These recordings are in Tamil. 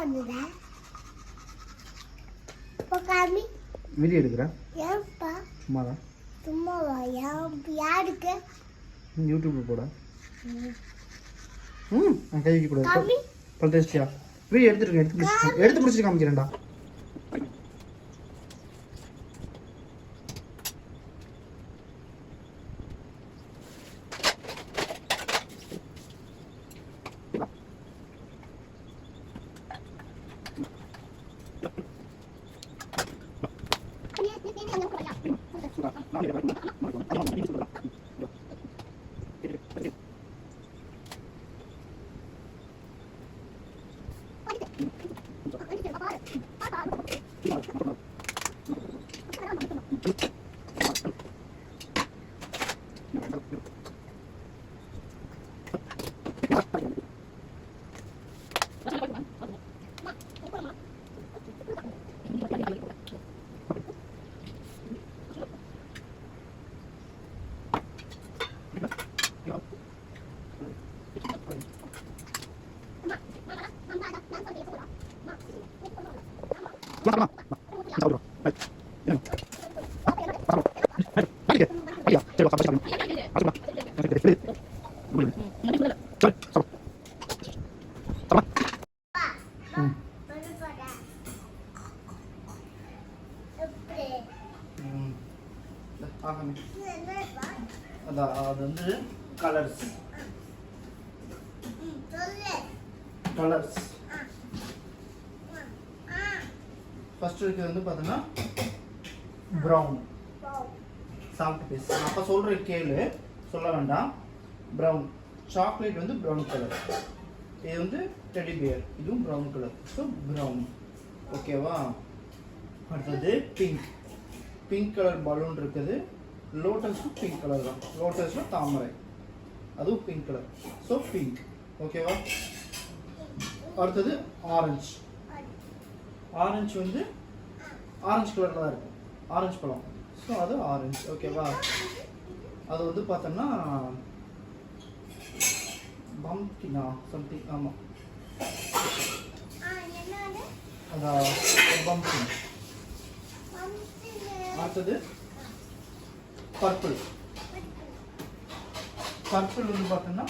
பண்ணுற பக்காமி வீடியோ எடுக்கிறேன் ஏன்பா சும்மா தான் சும்மாவா யாருக்கு யூடியூப்ல போட நான் கை வைக்க கூடாது பல் டேஸ்டியா வீடியோ எடுத்துருக்கேன் எடுத்து முடிச்சுட்டு காமிக்கிறேன்டா அது வந்து கலர்ஸ் ஃபர்ஸ்ட் இருக்கிறது வந்து பார்த்தோன்னா ப்ரௌன் சாஃப்ட் பீஸ் அப்போ சொல்கிற கேளு சொல்ல வேண்டாம் ப்ரௌன் சாக்லேட் வந்து ப்ரௌன் கலர் இது வந்து டெடி பியர் இதுவும் ப்ரௌன் கலர் ஸோ ப்ரௌன் ஓகேவா அடுத்தது பிங்க் பிங்க் கலர் பலூன் இருக்குது லோட்டஸும் பிங்க் கலர் தான் லோட்டஸில் தாமரை அதுவும் பிங்க் கலர் ஸோ பிங்க் ஓகேவா அடுத்தது ஆரஞ்சு ஆரஞ்சு வந்து ஆரஞ்சு கலரில் தான் இருக்கும் ஆரஞ்சு பழம் ஸோ அது ஆரஞ்சு ஓகேவா அது வந்து பார்த்தோம்னா பம்கினா சம்திங் ஆமாம் அதான் பம்கின் அடுத்தது பர்பிள் பர்பிள் வந்து பார்த்தோம்னா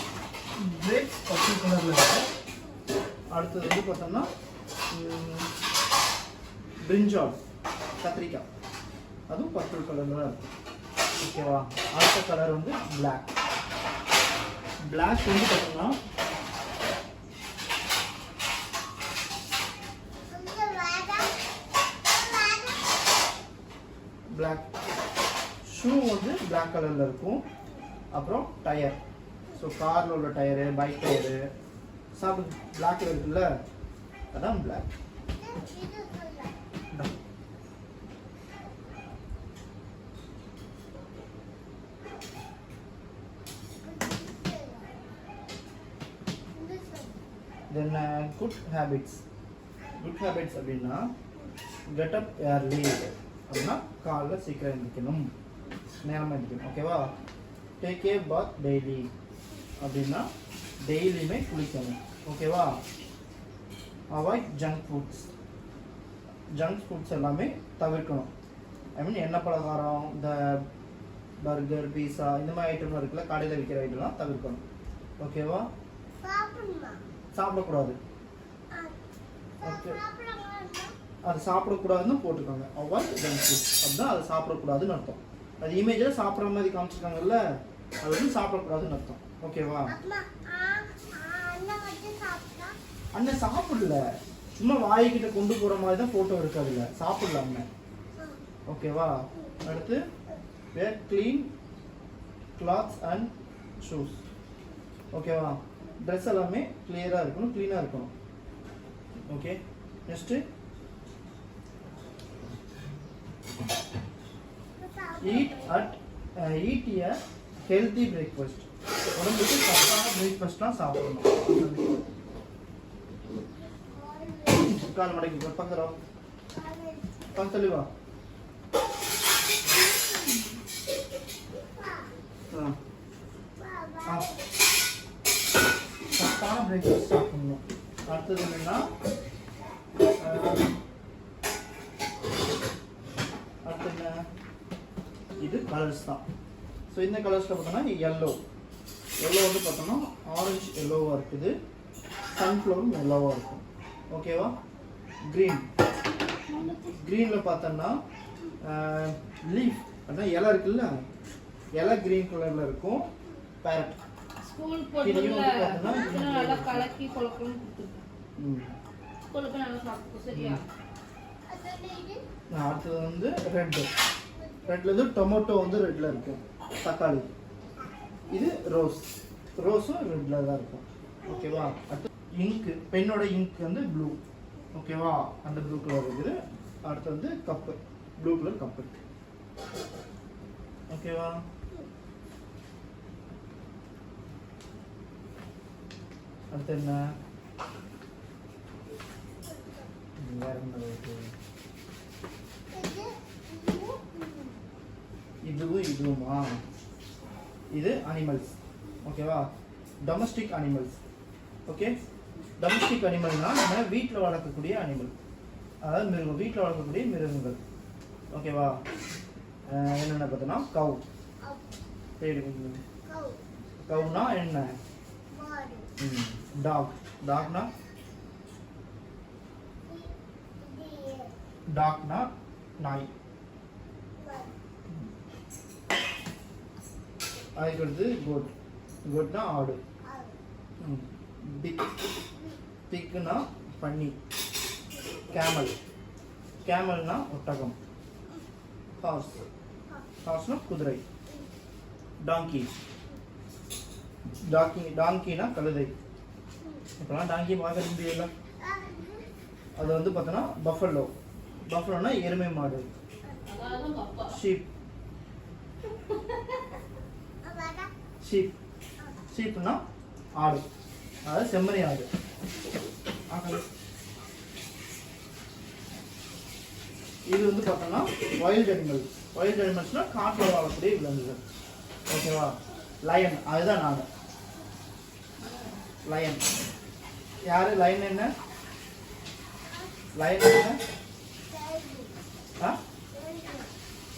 கிரேப் பர்பிள் கலரில் இருக்கும் அடுத்தது வந்து பார்த்தோம்னா பிரிஞ்சால் கத்திரிக்காய் அதுவும் பர்பிள் கலரில் தான் இருக்கும் ஓகேவா அடுத்த கலர் வந்து பிளாக் பிளாக் வந்து பார்த்தோம்னா பிளாக் ஷூ வந்து பிளாக் கலரில் இருக்கும் அப்புறம் டயர் ஸோ காரில் உள்ள டயரு பைக் டயரு சாப்பிட்டு பிளாக் இருக்குல்ல அதான் பிளாக் தென் குட் ஹேபிட்ஸ் அப்படின்னா கெட் அப் ஏர்லி அப்படின்னா காலைல சீக்கிரம் எழுந்திரிக்கணும் நேரமாக எழுந்திரிக்கணும் ஓகேவா டேக் ஏ பாத் டெய்லி அப்படின்னா டெய்லியுமே குளிக்கணும் ஓகேவா அவாய்ட் ஜங்க் ஃபுட்ஸ் எல்லாமே தவிர்க்கணும் ஐ மீன் எண்ணெய் பலகாரம் இந்த பர்கர் பீஸா இந்த மாதிரி ஐட்டம்லாம் இருக்குல்ல கடையில் விற்கிற ஐட்டம்லாம் தவிர்க்கணும் ஓகேவா சாப்பிடக்கூடாது ஓகே அது சாப்பிடக்கூடாதுன்னு போட்டிருக்காங்க அவாய்ட் ஜங்க் ஃபுட் அப்படின்னா அது சாப்பிடக்கூடாதுன்னு அர்த்தம் அது இமேஜில் சாப்பிட்ற மாதிரி காமிச்சிருக்காங்கல்ல அது வந்து சாப்பிடக்கூடாதுன்னு அர்த்தம் ஓகேவா அண்ணன் சாப்பிடல சும்மா வாய்கிட்ட கொண்டு போகிற மாதிரி தான் ஃபோட்டோ இருக்கு அதில் சாப்பிடல அண்ணன் ஓகேவா அடுத்து வேர் க்ளீன் கிளாத்ஸ் அண்ட் ஷூஸ் ஓகேவா ட்ரெஸ் எல்லாமே கிளியராக இருக்கணும் க்ளீனாக இருக்கணும் okay next eat a healthy breakfast உடம்புக்கு சத்தான பிரேக்ஃபாஸ்ட்லாம் சாப்பிடணும் கால் மடக்கி பக்கத்தில் பக்கத்துல வா சத்தான பிரேக்ஃபாஸ்ட் சாப்பிடணும் அடுத்தது என்னன்னா அடுத்து என்ன, இது கலர்ஸ் தான். ஸோ இந்த கலர்ஸில் பார்த்தோன்னா எல்லோ வந்து பார்த்தோன்னா ஆரஞ்சு எல்லோவாக இருக்குது, சன்ஃப்ளவரும் எல்லோவாக இருக்கும். ஓகேவா? க்ரீனில் பார்த்தோன்னா லீஃப் அதான் இலை இருக்குல்ல, இலை க்ரீன் கலரில் இருக்கும். பேரட் ஸ்கூல் போடுறதுல நல்லா கலக்கி கொலக்கணும் கொடுத்துருக்கேன். ஸ்கூலுக்கு நல்லா சாப்பிட்டு சரியா. அடுத்தது வந்து ரெட்ல இருந்து டொமேட்டோ வந்து ரெட்ல இருக்கும், தக்காளி. இது ரோஸும் ரெட்ல தான் இருக்கும். ஓகேவா? அடுத்து இங்கு, பெண்ணோட இங்க் வந்து ப்ளூ. ஓகேவா? அந்த ப்ளூ கலர் இருக்குது. அடுத்து வந்து கப்பு, ப்ளூ கலர் கப்பு. ஓகேவா? அடுத்து என்ன, வேற என்ன இருக்கு? இதுவுமா, இது அனிமல்ஸ். ஓகேவா? Domestic animals. ஓகே, டொமஸ்டிக் அனிமல்னா நம்ம வீட்டில் வளர்க்கக்கூடிய அனிமல், அதாவது மிருகம், வீட்டில் வளர்க்கக்கூடிய மிருகங்கள். ஓகேவா? என்னென்ன பார்த்தோன்னா கவு. கவுனா என்ன? டாக்னா நாய். அதுக்கடுத்து கோட்னா ஆடு. பிக்னா பன்னி. கேமல்னா ஒட்டகம். ஹார்ஸ்னா குதிரை. டாங்கினா கழுதை. இப்போலாம் டாங்கி பார்க்க முடியல. அது வந்து பார்த்தோன்னா பஃபலோனா எருமை மாடு. ஷீப்னா ஆடு, அதாவது செம்மறி ஆடு. இது வந்து பார்த்தோம்னா வைல்ட் அனிமல்ஸ்னா காட்டில் வாழக்கூடிய விலங்குகள். ஓகேவா? லயன், அதுதான் நான். லயன் யாரு? லயன் என்ன?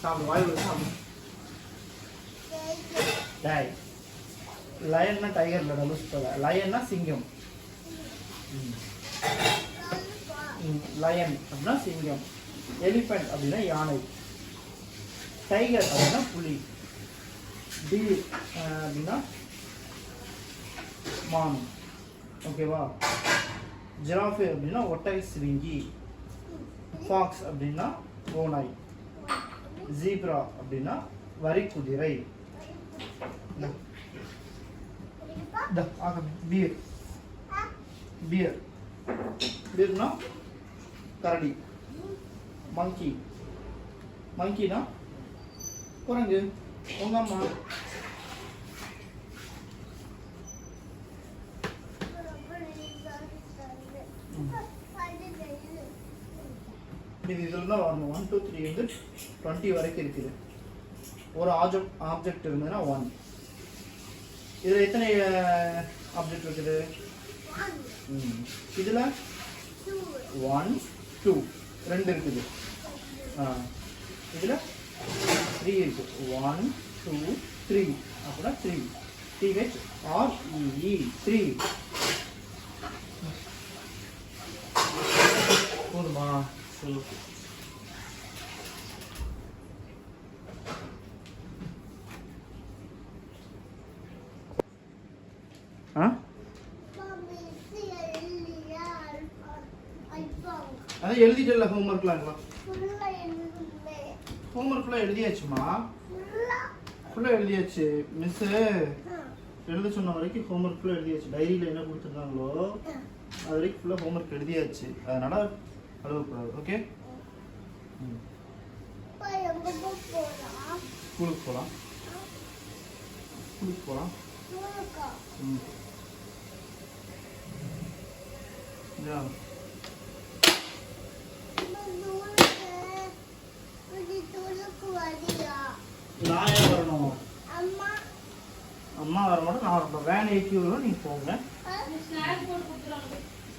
சாப்பிடு, வாயில் சாப்பிடு. டேய், லயன்னா டைகர்ல லூஸ் போல. லயன்னா சிங்கம். லயன் அப்படின்னா சிங்கம். எலிஃபென்ட் அப்படின்னா யானை. டைகர் அப்படின்னா புலி. டீர் அப்படின்னா மான். ஓகேவா? ஜிராஃபே அப்படின்னா ஒட்டகை சிவிங்கி. ஃபாக்ஸ் அப்படின்னா ஓநாய். ஜீப்ரா அப்படின்னா வரி குதிரை. பீர்னா கரடி. மங்கினா குரங்கு. உங்க அம்மா. இது இதில் தான் வரணும். 1 2 3 வந்து 20 வரைக்கும் இருக்குது. ஒரு ஆப்ஜெக்ட் இருந்ததுன்னா 1. இதில் எத்தனை ஆப்ஜெக்ட் இருக்குது? இதில் 1 2 2 இருக்குது. இதில் 3 இருக்குது. 1 2 3 அப்படின்னா 3. THREE 3. போதுமா? சொல்லு. அதான் எழுதிட்டல ஹோம்ஒர்க்லாம். ஹோம்ஒர்க்லாம் எழுதியாச்சுமா? ஃபுல்லாக எழுதியாச்சு. மிஸ்ஸு எழுத சொன்ன வரைக்கும் ஹோம்ஒர்க் ஃபுல்லாக எழுதியாச்சு. டைரியில் என்ன கொடுத்துருக்காங்களோ அது வரைக்கும் ஃபுல்லாக ஹோம்ஒர்க் எழுதியாச்சு. அதனால் அழுவக்கூடாது. ஓகே? ஸ்கூலுக்கு போகலாம். நான் ஏன் வரணும்? அம்மா வர மாட்டோம், நான் வரப்போ வேன் ஏற்றி விடுவோம். நீங்கள் போங்க,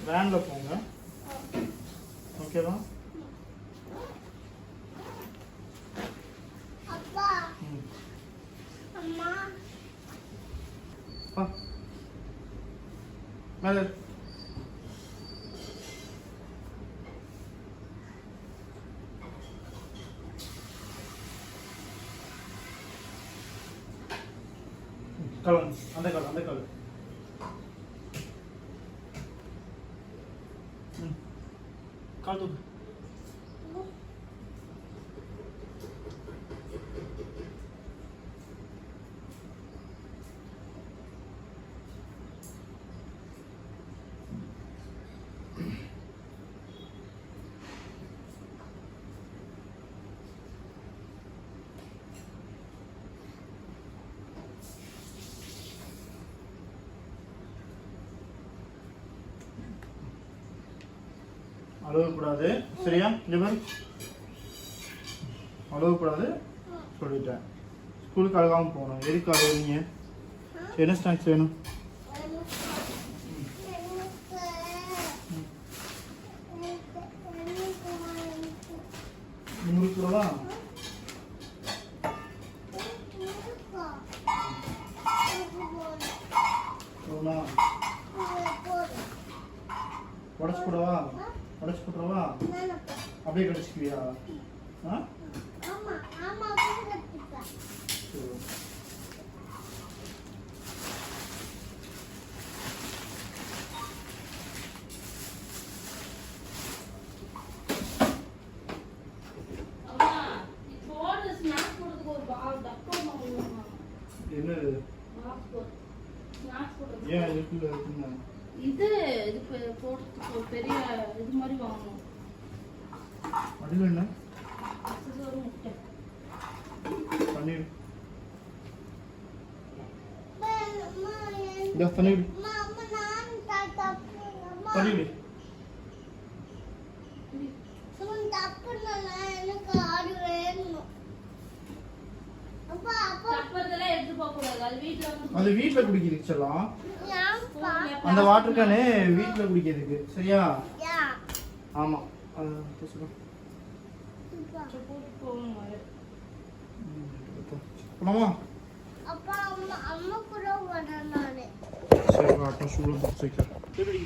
வேனில் போங்க. ஓகேவா? அப்பா ம். அம்மா வா. மேலே இரு. கால் வந்து. அந்த கால் கால் தூக்கு. அழுவக்கூடாது, சரியா? இங்க பாரு, அழுவக்கூடாது சொல்லிட்டேன். ஸ்கூலுக்கு அழுகாமல் போகணும். எதுக்கு அழுவுறீங்க? என்ன ஸ்நாக்ஸ் வேணும்? முறுக்கு ரூபா உடச்சு போடவா? உடச்சு போட்டுறவா? அப்படியே கடிச்சுக்குவியா? ஆ? சரி. அம்மா, இப்போ ஸ்நாக்ஸ் போடுறதுக்கு ஒரு டப்பா வாங்கணுமா? என்னது? ஸ்நாக்ஸ் போடுறது. ஏன் இருக்குங்க? இது போடுறதுக்கு ஒரு பெரிய இது மாதிரி வாங்கணும். அடியில் என்ன? ஒரு முட்டை. பன்னீர். இந்த பன்னீர். பன்னீர். தப்பதெல்லாம் எடுத்து போக கூடாது. அது வீட்ல வந்து அது வீட்ல குடிக்கிறதுக்கு செல்லம். அந்த வாட்டர் கேனு வீட்ல குடிக்கிறதுக்கு, சரியா? ஆமா. போட்டு போகணும். போலாமா? அப்பா அம்மா அம்மா கூட வரேன் நானு. சரி, அப்பா ஷூல பிடிச்சிக்க. எப்படி